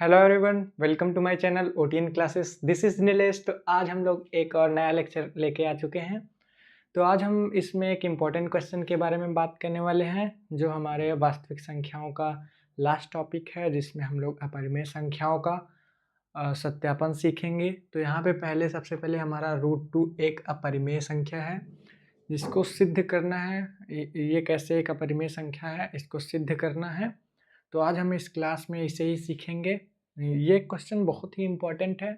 Hello everyone, welcome to my channel OTN classes. This is Nilesh. तो आज हम लोग एक और नया लेक्चर लेके आ चुके हैं। तो आज हम इसमें एक इम्पॉर्टेंट क्वेश्चन के बारे में बात करने वाले हैं, जो हमारे वास्तविक संख्याओं का लास्ट टॉपिक है, जिसमें हम लोग अपरिमेय संख्याओं का सत्यापन सीखेंगे। तो यहाँ पे सबसे पहले हमारा √2 एक अपरिमेय संख्या है, जिसको सिद्ध करना है। ये कैसे एक अपरिमेय संख्या है, इसको सिद्ध करना है। तो आज हम इस क्लास में इसे ही सीखेंगे। ये क्वेश्चन बहुत ही इम्पोर्टेंट है।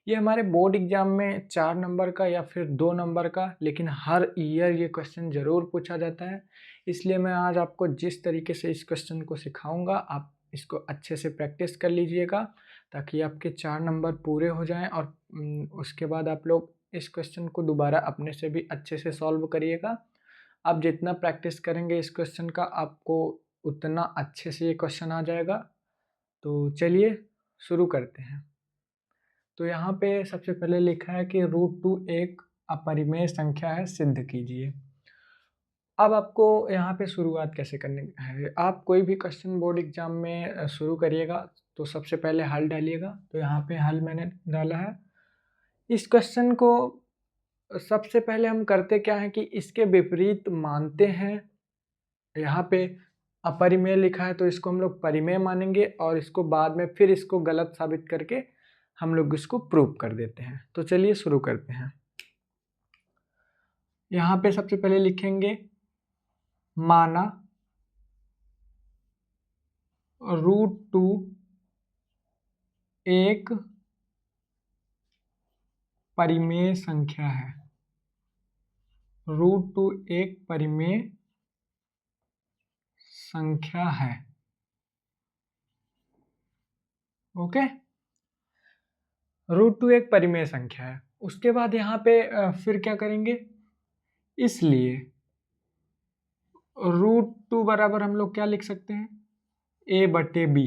ये हमारे बोर्ड एग्जाम में 4 नंबर का या फिर 2 नंबर का, लेकिन हर ईयर ये क्वेश्चन ज़रूर पूछा जाता है। इसलिए मैं आज आपको जिस तरीके से इस क्वेश्चन को सिखाऊंगा, आप इसको अच्छे से प्रैक्टिस कर लीजिएगा, ताकि आपके 4 नंबर पूरे हो जाएं। और उसके बाद आप लोग इस क्वेश्चन को दोबारा अपने से भी अच्छे से सॉल्व करिएगा। आप जितना प्रैक्टिस करेंगे इस क्वेश्चन का, आपको उतना अच्छे से ये क्वेश्चन आ जाएगा। तो चलिए शुरू करते हैं। तो यहाँ पे सबसे पहले लिखा है कि √2 एक अपरिमेय संख्या है, सिद्ध कीजिए। अब आपको यहाँ पे शुरुआत कैसे करनी है। आप कोई भी क्वेश्चन बोर्ड एग्जाम में शुरू करिएगा तो सबसे पहले हल डालिएगा। तो यहाँ पे हल मैंने डाला है। इस क्वेश्चन को सबसे पहले हम करते क्या है कि इसके विपरीत मानते हैं। यहाँ पे अपरिमेय लिखा है तो इसको हम लोग परिमेय मानेंगे, और इसको बाद में फिर इसको गलत साबित करके हम लोग इसको प्रूव कर देते हैं। तो चलिए शुरू करते हैं। यहाँ पे सबसे पहले लिखेंगे माना √2 एक परिमेय संख्या है। √2 एक परिमेय संख्या है। ओके, √2 एक परिमेय संख्या है। उसके बाद यहाँ पे फिर क्या करेंगे, इसलिए √2 बराबर हम लोग क्या लिख सकते हैं, a/b।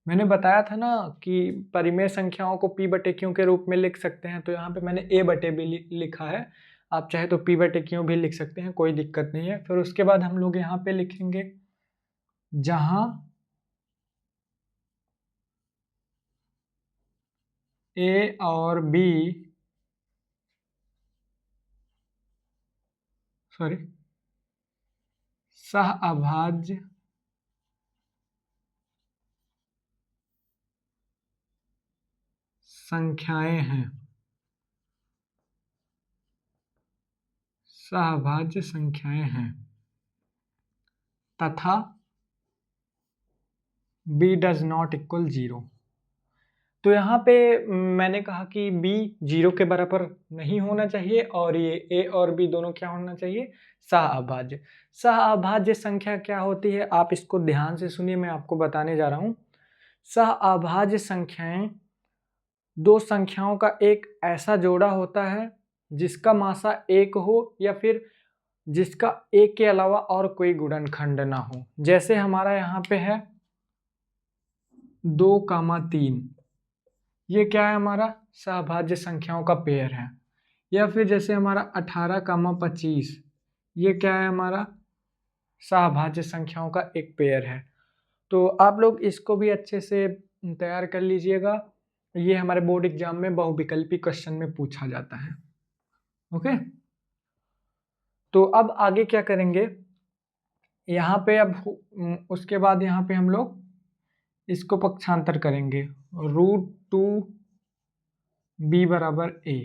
मैंने बताया था ना कि परिमेय संख्याओं को p/q के रूप में लिख सकते हैं। तो यहाँ पे मैंने a/b लिखा है। आप चाहे तो p/q भी लिख सकते हैं, कोई दिक्कत नहीं है। फिर उसके बाद हम लोग यहाँ पे लिखेंगे जहां a और b सहअभाज्य संख्याएं हैं। सहअभाज्य संख्याएं हैं तथा b डज नॉट इक्वल 0। तो यहाँ पे मैंने कहा कि b 0 के बराबर नहीं होना चाहिए, और ये a और b दोनों क्या होना चाहिए, सहअभाज्य। सहअभाज्य संख्या क्या होती है, आप इसको ध्यान से सुनिए, मैं आपको बताने जा रहा हूँ। सहअभाज्य संख्याएं दो संख्याओं का एक ऐसा जोड़ा होता है जिसका मासा 1 हो, या फिर जिसका 1 के अलावा और कोई गुणनखंड ना हो। जैसे हमारा यहाँ पे है 2,3, ये क्या है, हमारा सहभाज्य संख्याओं का पेयर है। या फिर जैसे हमारा 18,25, ये क्या है, हमारा सहभाज्य संख्याओं का एक पेयर है। तो आप लोग इसको भी अच्छे से तैयार कर लीजिएगा। ये हमारे बोर्ड एग्जाम में बहुविकल्पी क्वेश्चन में पूछा जाता है। ओके, तो अब आगे क्या करेंगे, यहाँ पे अब उसके बाद यहाँ पे हम लोग इसको पक्षांतर करेंगे। √2 b बराबर a।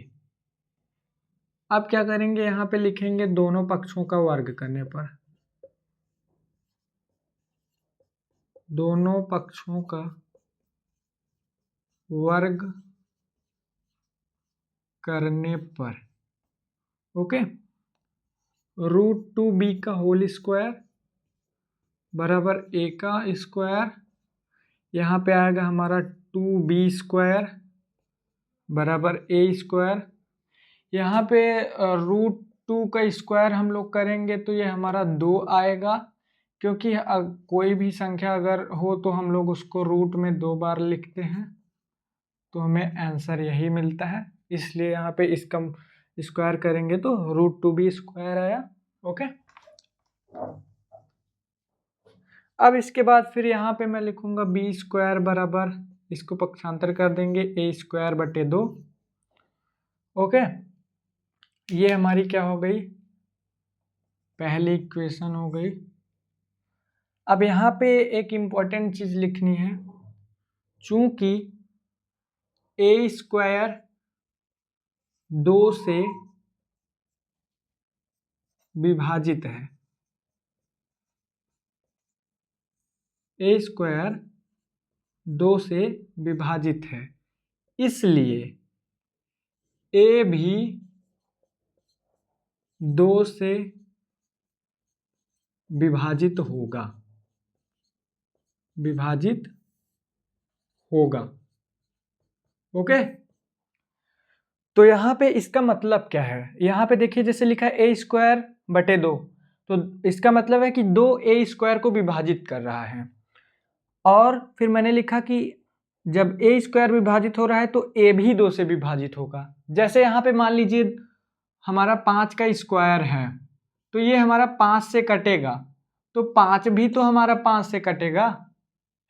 अब क्या करेंगे, यहाँ पे लिखेंगे दोनों पक्षों का वर्ग करने पर, दोनों पक्षों का वर्ग करने पर। ओके, √2b का होल स्क्वायर बराबर a का स्क्वायर, यहाँ पे आएगा हमारा 2b² बराबर a स्क्वायर। यहाँ पे √2 का स्क्वायर हम लोग करेंगे तो ये हमारा 2 आएगा, क्योंकि कोई भी संख्या अगर हो तो हम लोग उसको रूट में 2 बार लिखते हैं, तो हमें आंसर यही मिलता है। इसलिए यहाँ पे इसका स्क्वायर करेंगे तो √2b² आया। ओके, अब इसके बाद फिर यहाँ पे मैं लिखूंगा बी स्क्वायर बराबर, इसको पक्षांतर कर देंगे ए स्क्वायर बटे 2। ओके, ये हमारी क्या हो गई, पहली इक्वेशन हो गई। अब यहाँ पे एक इम्पॉर्टेंट चीज लिखनी है, चूंकि ए स्क्वायर 2 से विभाजित है, ए स्क्वायर 2 से विभाजित है, इसलिए ए भी 2 से विभाजित होगा, विभाजित होगा। ओके, तो यहाँ पे इसका मतलब क्या है, यहाँ पे देखिए जैसे लिखा है ए स्क्वायर बटे 2, तो इसका मतलब है कि 2 ए स्क्वायर को विभाजित कर रहा है। और फिर मैंने लिखा कि जब ए स्क्वायर विभाजित हो रहा है तो ए भी 2 से विभाजित होगा। जैसे यहाँ पे मान लीजिए हमारा 5 का स्क्वायर है, तो ये हमारा 5 से कटेगा, तो 5 भी तो हमारा 5 से कटेगा,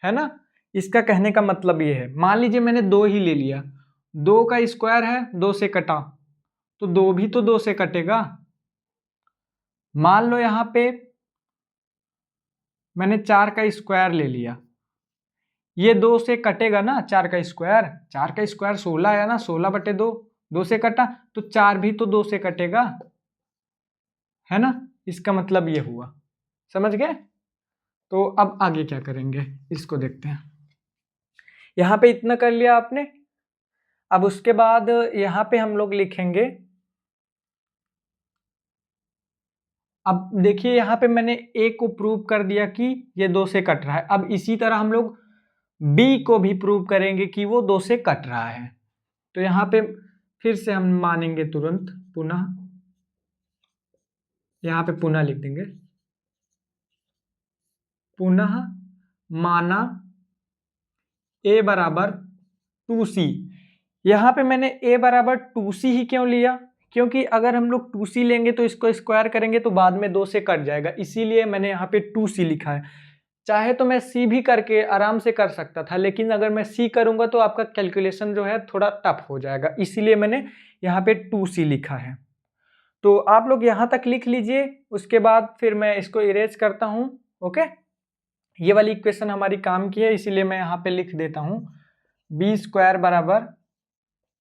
है ना। इसका कहने का मतलब ये है, मान लीजिए मैंने 2 ही ले लिया, 2 का स्क्वायर है, 2 से कटा, तो 2 भी तो 2 से कटेगा। मान लो यहाँ पे मैंने 4 का स्क्वायर ले लिया, ये 2 से कटेगा ना, 4 का स्क्वायर, 4 का स्क्वायर 16 आया ना, 16 बटे 2, 2 से कटा, तो 4 भी तो 2 से कटेगा, है ना। इसका मतलब ये हुआ, समझ गए। तो अब आगे क्या करेंगे इसको देखते हैं। यहाँ पे इतना कर लिया आपने। अब उसके बाद यहाँ पे हम लोग लिखेंगे, अब देखिए यहाँ पे मैंने ए को प्रूव कर दिया कि ये 2 से कट रहा है। अब इसी तरह हम लोग बी को भी प्रूव करेंगे कि वो 2 से कट रहा है। तो यहाँ पे फिर से हम मानेंगे तुरंत, पुनः यहाँ पे पुनः लिख देंगे, पुनः माना ए बराबर 2c। यहाँ पे मैंने ए बराबर 2c ही क्यों लिया, क्योंकि अगर हम लोग 2c लेंगे तो इसको स्क्वायर करेंगे तो बाद में 2 से कट जाएगा, इसीलिए मैंने यहाँ पे 2c लिखा है। चाहे तो मैं c भी करके आराम से कर सकता था, लेकिन अगर मैं c करूंगा तो आपका कैलकुलेशन जो है थोड़ा टफ हो जाएगा, इसीलिए मैंने यहाँ पे 2c लिखा है। तो आप लोग यहाँ तक लिख लीजिए, उसके बाद फिर मैं इसको इरेज करता हूँ। ओके, ये वाली इक्वेशन हमारी काम की है, इसीलिए मैं यहाँ पे लिख देता हूँ बी स्क्वायर बराबर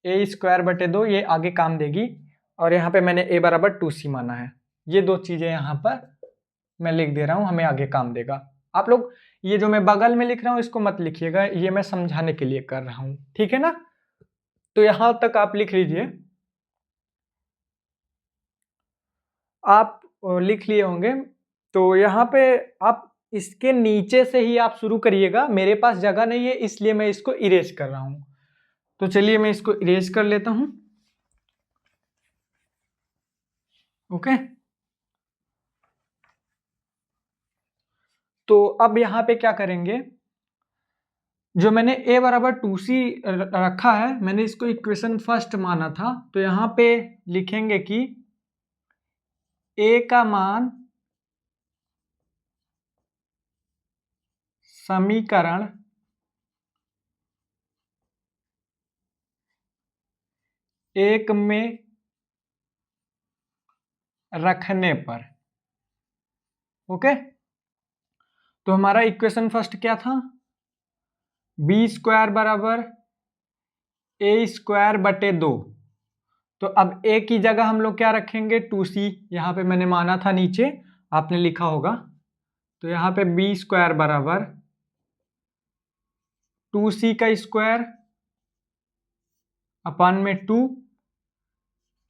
ए स्क्वायर बटे 2, ये आगे काम देगी। और यहाँ पे मैंने ए बराबर 2c माना है, ये 2 चीजें यहाँ पर मैं लिख दे रहा हूँ, हमें आगे काम देगा। आप लोग ये जो मैं बगल में लिख रहा हूँ इसको मत लिखिएगा, ये मैं समझाने के लिए कर रहा हूँ, ठीक है ना। तो यहाँ तक आप लिख लीजिए, आप लिख लिए होंगे। तो यहाँ पे आप इसके नीचे से ही आप शुरू करिएगा, मेरे पास जगह नहीं है इसलिए मैं इसको इरेज कर रहा हूँ। तो चलिए मैं इसको इरेज कर लेता हूँ। ओके, तो अब यहाँ पे क्या करेंगे, जो मैंने a बराबर 2c रखा है, मैंने इसको इक्वेशन फर्स्ट माना था, तो यहाँ पे लिखेंगे कि a का मान समीकरण एक में रखने पर। ओके, तो हमारा इक्वेशन फर्स्ट क्या था, बी स्क्वायर बराबर ए स्क्वायर बटे 2। तो अब ए की जगह हम लोग क्या रखेंगे, 2c, यहाँ पे मैंने माना था, नीचे आपने लिखा होगा। तो यहाँ पे बी स्क्वायर बराबर 2c का स्क्वायर अपन में 2,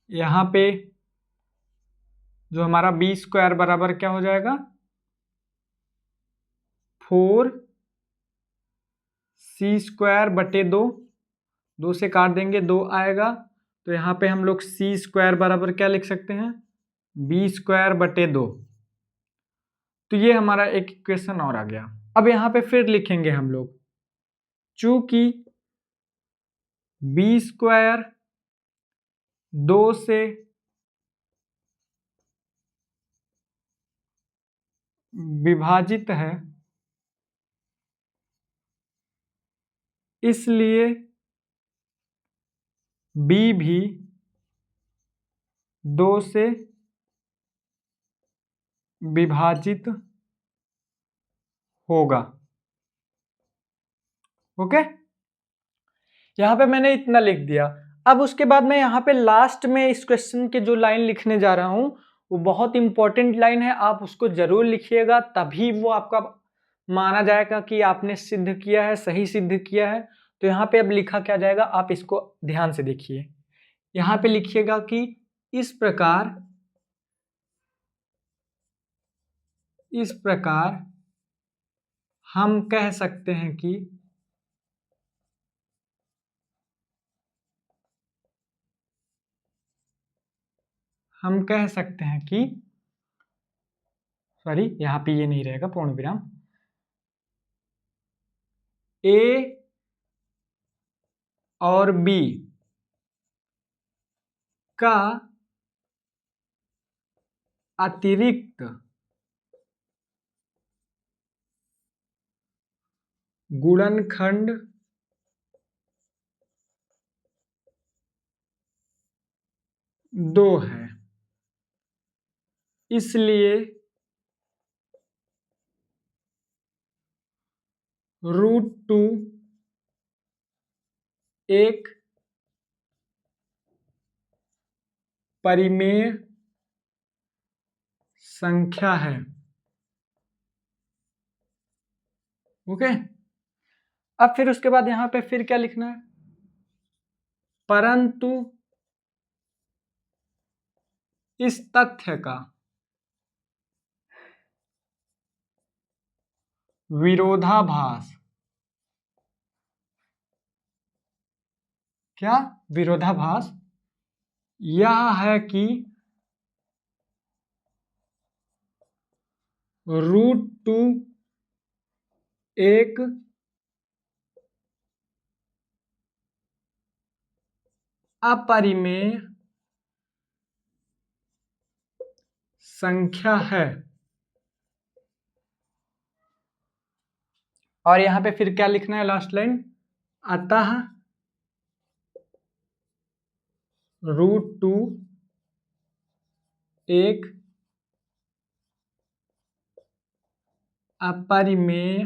यहाँ पे जो हमारा बी स्क्वायर बराबर क्या हो जाएगा, 4c स्क्वायर बटे 2, 2 से काट देंगे 2 आएगा। तो यहाँ पे हम लोग c स्क्वायर बराबर क्या लिख सकते हैं, बी स्क्वायर बटे 2। तो ये हमारा एक इक्वेशन और आ गया। अब यहाँ पे फिर लिखेंगे हम लोग, चूंकि बी स्क्वायर 2 से विभाजित है, इसलिए बी भी 2 से विभाजित होगा। ओके, यहां पे मैंने इतना लिख दिया। अब उसके बाद मैं यहाँ पे लास्ट में इस क्वेश्चन के जो लाइन लिखने जा रहा हूं वो बहुत इंपॉर्टेंट लाइन है, आप उसको जरूर लिखिएगा, तभी वो आपका माना जाएगा कि आपने सिद्ध किया है, सही सिद्ध किया है। तो यहाँ पे अब लिखा क्या जाएगा, आप इसको ध्यान से देखिए। यहाँ पे लिखिएगा कि इस प्रकार हम कह सकते हैं कि सॉरी, यहाँ पे ये नहीं रहेगा पूर्ण विराम, ए और बी का अतिरिक्त गुणनखंड दो है, इसलिए √2 एक परिमेय संख्या है। ओके, अब फिर उसके बाद यहां पे फिर क्या लिखना है, परंतु इस तथ्य का विरोधाभास, क्या विरोधाभास यह है कि √2 एक अपरिमेय संख्या है। और यहां पे फिर क्या लिखना है, लास्ट लाइन, अतः √2 एक अपरिमेय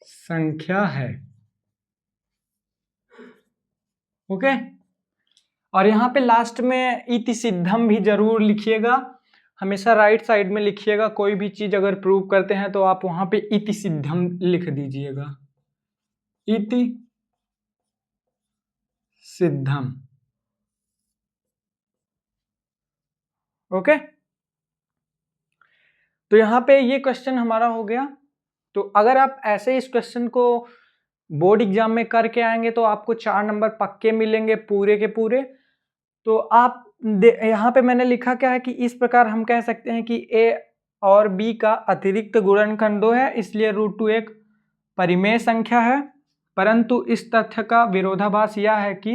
संख्या है। ओके, और यहाँ पे लास्ट में इति सिद्धम भी जरूर लिखिएगा, हमेशा राइट साइड में लिखिएगा। कोई भी चीज अगर प्रूव करते हैं तो आप वहां पे इति सिद्धम लिख दीजिएगा, इति सिद्धम। ओके, तो यहाँ पे ये क्वेश्चन हमारा हो गया। तो अगर आप ऐसे इस क्वेश्चन को बोर्ड एग्जाम में करके आएंगे तो आपको 4 नंबर पक्के मिलेंगे पूरे के पूरे। तो आप यहाँ पे मैंने लिखा क्या है कि इस प्रकार हम कह सकते हैं कि ए और बी का अतिरिक्त गुणनखंड 2 है, इसलिए √2 एक परिमेय संख्या है, परंतु इस तथ्य का विरोधाभास यह है कि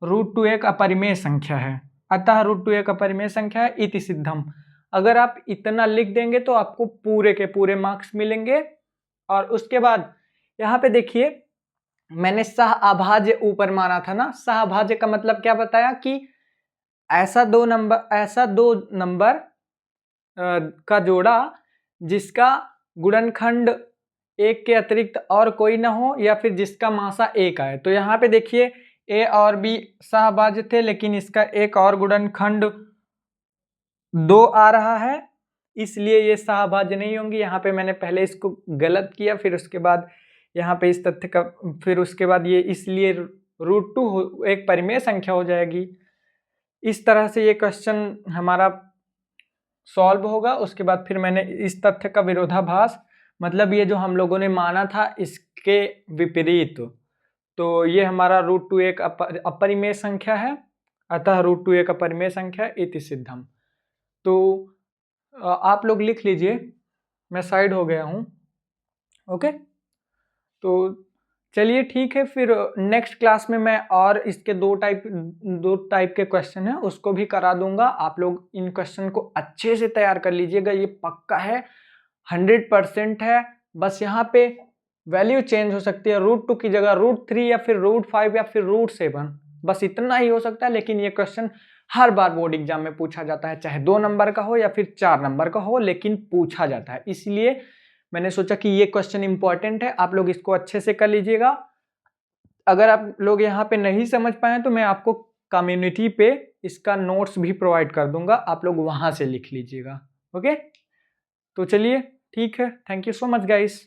√2 एक अपरिमेय संख्या है, अतः √2 एक अपरिमेय संख्या है, इति सिद्धम। अगर आप इतना लिख देंगे तो आपको पूरे के पूरे मार्क्स मिलेंगे। और उसके बाद यहाँ पे देखिए, मैंने सहअभाज्य ऊपर माना था ना, सहअभाज्य का मतलब क्या बताया कि ऐसा दो नंबर का जोड़ा जिसका गुणनखंड एक के अतिरिक्त और कोई ना हो, या फिर जिसका मासा एक आए। तो यहाँ पे देखिए ए और बी सहअभाज्य थे, लेकिन इसका एक और गुणनखंड 2 आ रहा है, इसलिए ये सहअभाज्य नहीं होंगी। यहाँ पे मैंने पहले इसको गलत किया, फिर उसके बाद यहाँ पे इस तथ्य का, फिर उसके बाद ये, इसलिए √2 एक परिमेय संख्या हो जाएगी। इस तरह से ये क्वेश्चन हमारा सॉल्व होगा। उसके बाद फिर मैंने इस तथ्य का विरोधाभास, मतलब ये जो हम लोगों ने माना था इसके विपरीत, तो ये हमारा √2 एक अपरिमेय संख्या है, अतः √2 एक अपरिमेय संख्या इति सिद्धम। तो आप लोग लिख लीजिए, मैं साइड हो गया हूँ। ओके, तो चलिए ठीक है, फिर नेक्स्ट क्लास में मैं और इसके दो टाइप के क्वेश्चन हैं उसको भी करा दूंगा। आप लोग इन क्वेश्चन को अच्छे से तैयार कर लीजिएगा, ये पक्का है, 100% है, बस यहाँ पे वैल्यू चेंज हो सकती है, √2 की जगह √3 या फिर √5 या फिर √7, बस इतना ही हो सकता है। लेकिन ये क्वेश्चन हर बार बोर्ड एग्जाम में पूछा जाता है, चाहे 2 नंबर का हो या फिर 4 नंबर का हो, लेकिन पूछा जाता है। इसलिए मैंने सोचा कि ये क्वेश्चन इंपॉर्टेंट है, आप लोग इसको अच्छे से कर लीजिएगा। अगर आप लोग यहाँ पे नहीं समझ पाए तो मैं आपको कम्युनिटी पे इसका नोट्स भी प्रोवाइड कर दूंगा, आप लोग वहां से लिख लीजिएगा। ओके, तो चलिए ठीक है, thank you so much guys.